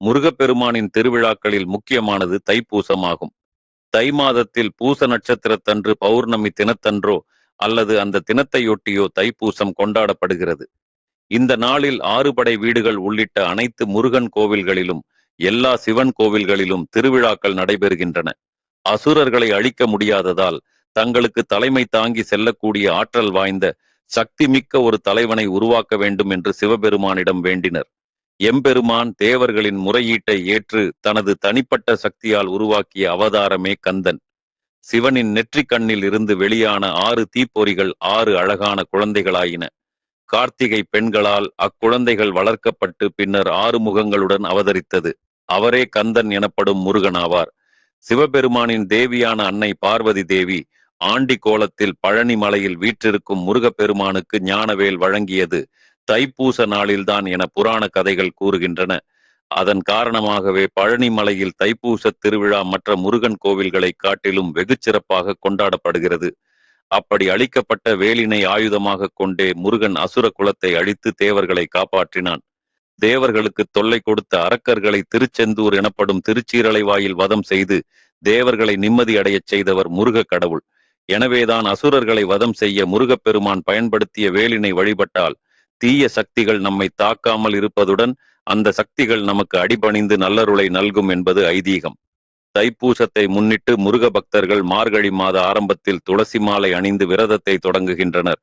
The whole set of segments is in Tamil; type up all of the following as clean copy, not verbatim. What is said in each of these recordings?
முருகப்பெருமானின் திருவிழாக்களில் முக்கியமானது தைப்பூசமாகும். தை மாதத்தில் பூச நட்சத்திரத்தன்று பௌர்ணமி தினத்தன்றோ அல்லது அந்த தினத்தையொட்டியோ தைப்பூசம் கொண்டாடப்படுகிறது. இந்த நாளில் ஆறுபடை வீடுகள் உள்ளிட்ட அனைத்து முருகன் கோவில்களிலும் எல்லா சிவன் கோவில்களிலும் திருவிழாக்கள் நடைபெறுகின்றன. அசுரர்களை அழிக்க முடியாததால் தங்களுக்கு தலைமை தாங்கி செல்லக்கூடிய ஆற்றல் வாய்ந்த சக்தி மிக்க ஒரு தலைவனை உருவாக்க வேண்டும் என்று சிவபெருமானிடம் வேண்டினர். எம்பெருமான் தேவர்களின் முறையீட்டை ஏற்று தனது தனிப்பட்ட சக்தியால் உருவாக்கிய அவதாரமே கந்தன். சிவனின் நெற்றிக் கண்ணில் இருந்து வெளியான 6 தீப்பொறிகள் 6 அழகான குழந்தைகளாயின. கார்த்திகை பெண்களால் அக்குழந்தைகள் வளர்க்கப்பட்டு பின்னர் 6 முகங்களுடன் அவதரித்தது. அவரே கந்தன் எனப்படும் முருகனாவார். சிவபெருமானின் தேவியான அன்னை பார்வதி தேவி ஆண்டி கோலத்தில் பழனி மலையில் வீற்றிருக்கும் முருகப்பெருமானுக்கு ஞானவேல் வழங்கியது தைப்பூச நாளில்தான் என புராண கதைகள் கூறுகின்றன. அதன் காரணமாகவே பழனி மலையில் தைப்பூச திருவிழா மற்ற முருகன் கோவில்களை காட்டிலும் வெகு சிறப்பாக கொண்டாடப்படுகிறது. அப்படி அளிக்கப்பட்ட வேலினை ஆயுதமாக கொண்டே முருகன் அசுர குலத்தை அழித்து தேவர்களை காப்பாற்றினான். தேவர்களுக்கு தொல்லை கொடுத்த அரக்கர்களை திருச்செந்தூர் எனப்படும் திருச்சீரலை வாயில் வதம் செய்து தேவர்களை நிம்மதி அடையச் செய்தவர் முருக கடவுள். எனவேதான் அசுரர்களை வதம் செய்ய முருகப்பெருமான் பயன்படுத்திய வேலினை வழிபட்டால் தீய சக்திகள் நம்மை தாக்காமல் இருப்பதுடன் அந்த சக்திகள் நமக்கு அடிபணிந்து நல்லருளை நல்கும் என்பது ஐதீகம். தைப்பூசத்தை முன்னிட்டு முருக பக்தர்கள் மார்கழி மாத ஆரம்பத்தில் துளசி மாலை அணிந்து விரதத்தை தொடங்குகின்றனர்.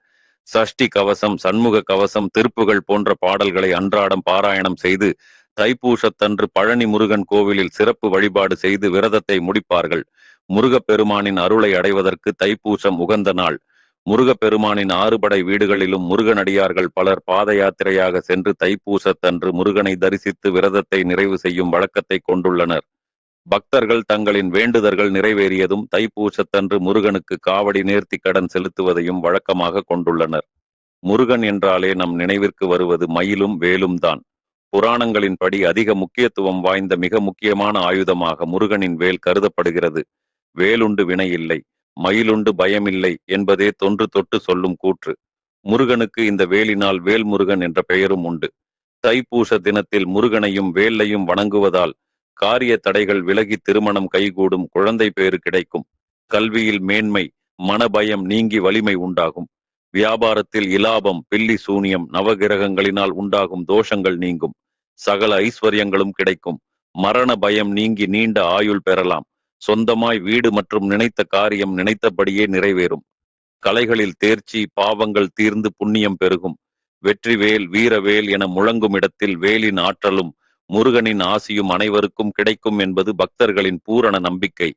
சஷ்டி கவசம், சண்முக கவசம், திருப்புகள் போன்ற பாடல்களை அன்றாடம் பாராயணம் செய்து தைப்பூசத்தன்று பழனி முருகன் கோவிலில் சிறப்பு வழிபாடு செய்து விரதத்தை முடிப்பார்கள். முருகப்பெருமானின் அருளை அடைவதற்கு தைப்பூசம் உகந்த நாள். முருகப்பெருமானின் 6 படை வீடுகளிலும் முருகனடியார்கள் பலர் பாத யாத்திரையாக சென்று தைப்பூசத்தன்று முருகனை தரிசித்து விரதத்தை நிறைவு செய்யும் வழக்கத்தை கொண்டுள்ளனர். பக்தர்கள் தங்களின் வேண்டுதல்கள் நிறைவேறியதும் தைப்பூசத்தன்று முருகனுக்கு காவடி நேர்த்தி கடன் செலுத்துவதையும் வழக்கமாக கொண்டுள்ளனர். முருகன் என்றாலே நம் நினைவிற்கு வருவது மயிலும் வேலும் தான். புராணங்களின்படி அதிக முக்கியத்துவம் வாய்ந்த மிக முக்கியமான ஆயுதமாக முருகனின் வேல் கருதப்படுகிறது. வேலுண்டு வினையில்லை, மயிலுண்டு பயமில்லை என்பதே தொன்று தொட்டு சொல்லும் கூற்று. முருகனுக்கு இந்த வேலினால் வேல்முருகன் என்ற பெயரும் உண்டு. தைப்பூச தினத்தில் முருகனையும் வேலையும் வணங்குவதால் காரிய தடைகள் விலகி திருமணம் கைகூடும், குழந்தை பேறு கிடைக்கும், கல்வியில் மேன்மை, மனபயம் நீங்கி வலிமை உண்டாகும், வியாபாரத்தில் இலாபம், பில்லி சூனியம், நவகிரகங்களினால் உண்டாகும் தோஷங்கள் நீங்கும், சகல ஐஸ்வர்யங்களும் கிடைக்கும், மரண பயம் நீங்கி நீண்ட ஆயுள் பெறலாம், சொந்தமாய் வீடு மற்றும் நினைத்த காரியம் நினைத்தபடியே நிறைவேறும், கலைகளில் தேர்ச்சி, பாவங்கள் தீர்ந்து புண்ணியம் பெருகும், வெற்றிவேல் வீரவேல் என முழங்கும் இடத்தில் வேலின் ஆற்றலும் முருகனின் ஆசியும் அனைவருக்கும் கிடைக்கும் என்பது பக்தர்களின் பூரண நம்பிக்கை.